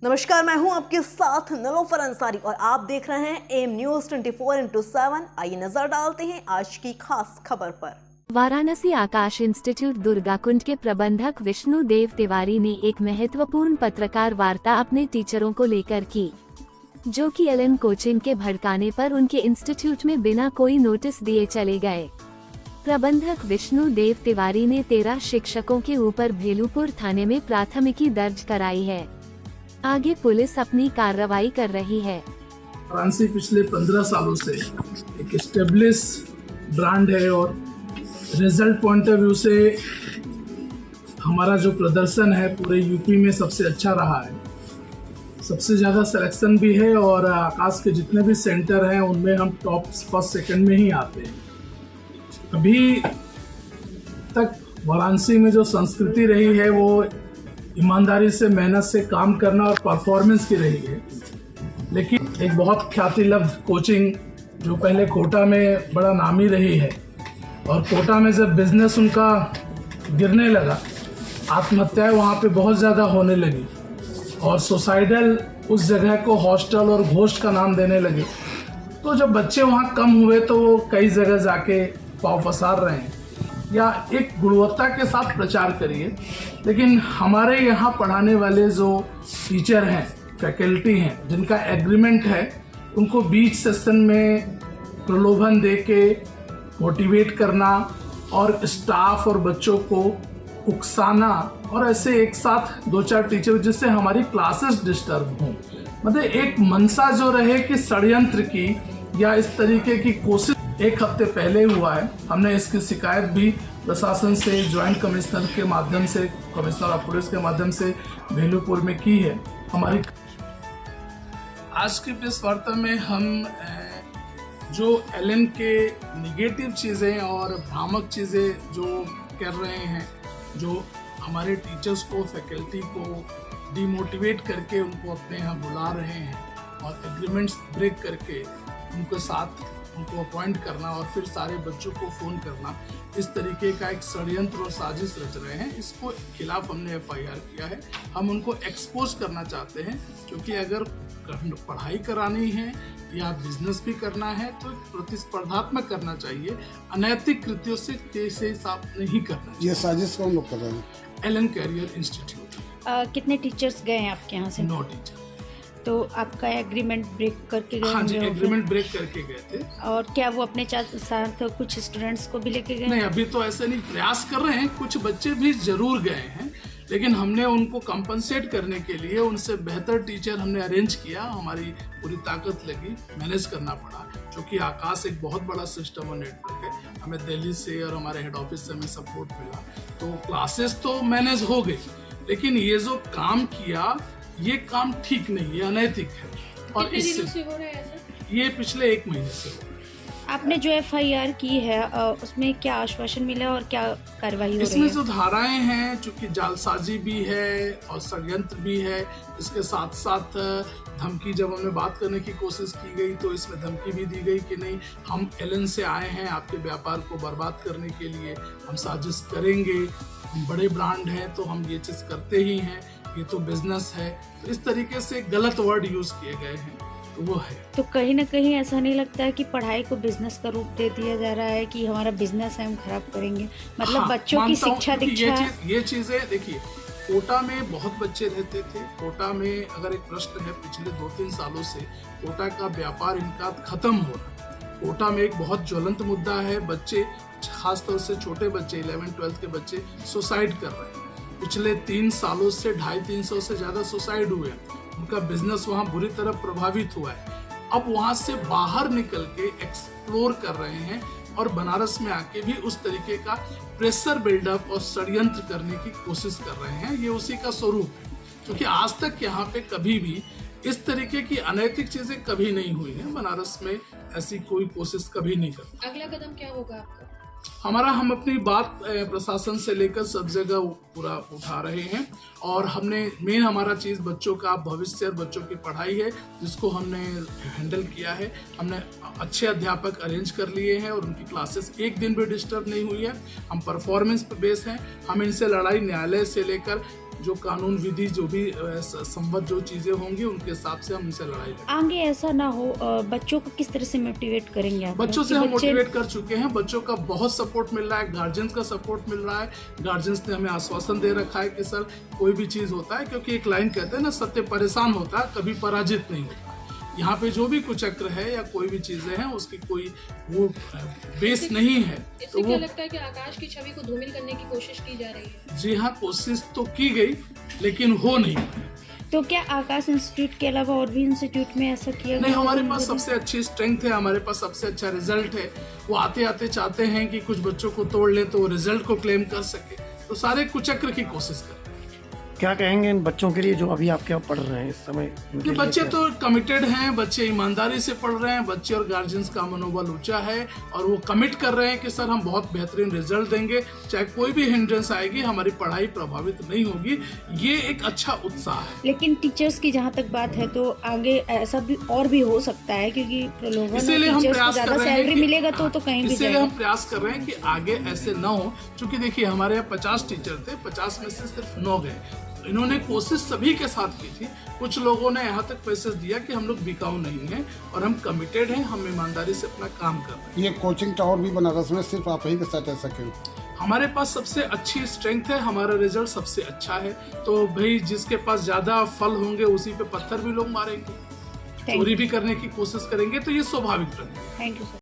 नमस्कार, मैं हूं आपके साथ नीलोफर अंसारी और आप देख रहे हैं एम न्यूज 24/7। आइए नजर डालते हैं आज की खास खबर पर। वाराणसी आकाश इंस्टीट्यूट दुर्गाकुंड के प्रबंधक विष्णु देव तिवारी ने एक महत्वपूर्ण पत्रकार वार्ता अपने टीचरों को लेकर की, जो कि एलन कोचिंग के भड़काने पर उनके इंस्टीट्यूट में बिना कोई नोटिस दिए चले गए। प्रबंधक विष्णु देव तिवारी ने 13 शिक्षकों के ऊपर भेलूपुर थाने में प्राथमिकी दर्ज कराई है। आगे पुलिस अपनी कार्रवाई कर रही है। वाराणसी पिछले 15 सालों से एक एस्टेब्लिश ब्रांड है और रिजल्ट पॉइंट ऑफ व्यू से हमारा जो प्रदर्शन है पूरे यूपी में सबसे अच्छा रहा है। सबसे ज़्यादा सिलेक्शन भी है और आकाश के जितने भी सेंटर हैं उनमें हम टॉप फर्स्ट सेकंड में ही आते हैं। अभी तक वाराणसी में जो संस्कृति रही है वो ईमानदारी से, मेहनत से काम करना और परफॉर्मेंस की रही है। लेकिन एक बहुत ख्याति लब्ध कोचिंग जो पहले कोटा में बड़ा नामी रही है और कोटा में जब बिजनेस उनका गिरने लगा, आत्महत्याएं वहाँ पे बहुत ज़्यादा होने लगी और सुसाइडल उस जगह को हॉस्टल और घोस्ट का नाम देने लगे। तो जब बच्चे वहाँ कम हुए तो वो कई जगह जाके पाँव पसार रहे हैं। या एक गुणवत्ता के साथ प्रचार करिए, लेकिन हमारे यहाँ पढ़ाने वाले जो टीचर हैं, फैकल्टी हैं, जिनका एग्रीमेंट है, उनको बीच सेशन में प्रलोभन दे के मोटिवेट करना और स्टाफ और बच्चों को उकसाना और ऐसे एक साथ 2-4 टीचर जिससे हमारी क्लासेस डिस्टर्ब हों, मतलब एक मनसा जो रहे कि षड्यंत्र की या इस तरीके की कोशिश एक हफ्ते पहले हुआ है। हमने इसकी शिकायत भी प्रशासन से, ज्वाइंट कमिश्नर के माध्यम से, कमिश्नर ऑफ पुलिस के माध्यम से भेलूपुर में की है। हमारी आज की प्रेस वार्ता में हम जो एलन के निगेटिव चीज़ें और भ्रामक चीज़ें जो कर रहे हैं, जो हमारे टीचर्स को, फैकल्टी को डिमोटिवेट करके उनको अपने यहाँ बुला रहे हैं और एग्रीमेंट्स ब्रेक करके उनके साथ उनको अपॉइंट करना और फिर सारे बच्चों को फ़ोन करना, इस तरीके का एक षड्यंत्र और साजिश रच रहे हैं। इसको खिलाफ हमने FIR किया है। हम उनको एक्सपोज करना चाहते हैं, क्योंकि अगर पढ़ाई करानी है या बिजनेस भी करना है तो प्रतिस्पर्धात्मक करना चाहिए, अनैतिक कृत्यों से साफ नहीं करना चाहिए। ये साजिश कौन लोग कर रहे हैं? एलन कैरियर इंस्टीट्यूट। कितने टीचर्स गए हैं आपके यहाँ से? 9 टीचर। तो आपका एग्रीमेंट ब्रेक करके गए? हाँ जी, एग्रीमेंट ब्रेक करके गए थे। और क्या वो अपने साथ कुछ स्टूडेंट्स को भी लेके गए? नहीं, अभी तो ऐसे नहीं, प्रयास कर रहे हैं। कुछ बच्चे भी जरूर गए हैं, लेकिन हमने उनको कंपनसेट करने के लिए उनसे बेहतर टीचर हमने अरेंज किया। हमारी पूरी ताकत लगी, मैनेज करना पड़ा, क्योंकि आकाश एक बहुत बड़ा सिस्टम और नेटवर्क है। हमें दिल्ली से और हमारे हेड ऑफिस से हमें सपोर्ट मिला, तो क्लासेस तो मैनेज हो गई, लेकिन ये जो काम किया ये काम ठीक नहीं है, अनैतिक है। और इससे हो रहा है ऐसा? ये पिछले 1 महीने से हो रहा है। आपने जो FIR की है उसमें क्या आश्वासन मिला और क्या कार्रवाई हो रही है? इसमें जो धाराएं हैं, चूंकि जालसाजी भी है और षड्यंत्र भी है, इसके साथ साथ धमकी, जब हमने बात करने की कोशिश की गई तो इसमें धमकी भी दी गई कि नहीं, हम एलन से आए हैं आपके व्यापार को बर्बाद करने के लिए, हम साजिश करेंगे, हम बड़े ब्रांड हैं तो हम ये चीज़ करते ही हैं, ये तो बिजनेस है। तो इस तरीके से गलत वर्ड यूज किए गए हैं, तो वो है। तो कहीं ना कहीं ऐसा नहीं लगता है कि पढ़ाई को बिजनेस का रूप दे दिया जा रहा है कि हमारा बिजनेस है, हम खराब करेंगे? मतलब हाँ, बच्चों की शिक्षा दीक्षा ये चीजें देखिए, कोटा में बहुत बच्चे रहते थे। कोटा में अगर एक प्रश्न है, पिछले 2-3 सालों से कोटा का व्यापार इनका खत्म हो रहा है। कोटा में एक बहुत ज्वलंत मुद्दा है, बच्चे, खासतौर से छोटे बच्चे, 11-12 के बच्चे सुसाइड कर रहे हैं। पिछले 3 सालों से 250-300 से ज़्यादा सुसाइड हुए हैं। उनका बिजनेस वहाँ बुरी तरह प्रभावित हुआ है। अब वहाँ से बाहर निकल के एक्सप्लोर कर रहे हैं और बनारस में आके भी उस तरीके का प्रेशर बिल्डअप और षड्यंत्र करने की कोशिश कर रहे हैं। ये उसी का स्वरूप है, क्योंकि आज तक यहाँ पे कभी भी इस तरीके की अनैतिक चीजें कभी नहीं हुई हैं। बनारस में ऐसी कोई कोशिश कभी नहीं करती। अगला कदम क्या होगा आपका? हमारा, हम अपनी बात प्रशासन से लेकर सब जगह पूरा उठा रहे हैं और हमने मेन हमारा चीज़ बच्चों का भविष्य और बच्चों की पढ़ाई है, जिसको हमने हैंडल किया है। हमने अच्छे अध्यापक अरेंज कर लिए हैं और उनकी क्लासेस एक दिन भी डिस्टर्ब नहीं हुई है। हम परफॉर्मेंस पे बेस हैं। हम इनसे लड़ाई न्यायालय से लेकर जो कानून विधि जो भी संबद्ध जो चीजें होंगी उनके हिसाब से हम इनसे लड़ाई लड़ेंगे। आगे ऐसा ना हो, बच्चों को किस तरह से मोटिवेट करेंगे आप? बच्चों से हम मोटिवेट कर चुके हैं, बच्चों का बहुत सपोर्ट मिल रहा है, गार्जियंस का सपोर्ट मिल रहा है। गार्जियंस ने हमें आश्वासन दे रखा है कि सर कोई भी चीज़ होता है, क्योंकि एक लाइन कहते हैं ना, सत्य परेशान होता है कभी पराजित नहीं होता। यहाँ पे जो भी कुचक्र है या कोई भी चीजें हैं उसकी कोई वो बेस नहीं है। तो क्या लगता है कि आकाश की छवि को धूमिल करने की कोशिश की जा रही है? जी हाँ, कोशिश तो की गई लेकिन हो नहीं पाई। तो क्या आकाश इंस्टीट्यूट के अलावा और भी इंस्टीट्यूट में ऐसा किया नहीं, हमारे पास सबसे अच्छी स्ट्रेंथ है, हमारे पास सबसे अच्छा रिजल्ट है। वो आते आते चाहते हैं कि कुछ बच्चों को तोड़ ले तो वो रिजल्ट को क्लेम कर सके, तो सारे कुचक्र की कोशिश करते हैं। क्या कहेंगे इन बच्चों के लिए जो अभी आपके यहाँ पढ़ रहे हैं इस समय? ये बच्चे तो कमिटेड हैं, बच्चे ईमानदारी से पढ़ रहे हैं, बच्चे और गार्जियंस का मनोबल ऊंचा है और वो कमिट कर रहे हैं कि सर हम बहुत बेहतरीन रिजल्ट देंगे, चाहे कोई भी हिंड्रेंस आएगी हमारी पढ़ाई प्रभावित नहीं होगी। ये एक अच्छा उत्साह है। लेकिन टीचर्स की जहाँ तक बात है तो आगे ऐसा भी और भी हो सकता है, क्योंकि इसीलिए हम प्रयास कर रहे हैं, सैलरी मिलेगा तो कहीं भी इसीलिए हम प्रयास कर रहे हैं कि आगे ऐसे ना हो। क्योंकि देखिए हमारे यहाँ 50 टीचर थे, 50 में से सिर्फ 9 गए। इन्होंने कोशिश सभी के साथ की थी। कुछ लोगों ने यहाँ तक मैसेज दिया कि हम लोग बिकाऊ नहीं हैं और हम कमिटेड हैं, हम ईमानदारी से अपना काम कर रहे हैं। ये कोचिंग टावर भी बनारस में सिर्फ आप ही के साथ ऐसा क्यों? हमारे पास सबसे अच्छी स्ट्रेंथ है, हमारा रिजल्ट सबसे अच्छा है, तो भाई जिसके पास ज्यादा फल होंगे उसी पे पत्थर भी लोग मारेंगे, चोरी भी करने की कोशिश करेंगे, तो ये स्वाभाविक है। Thank you sir.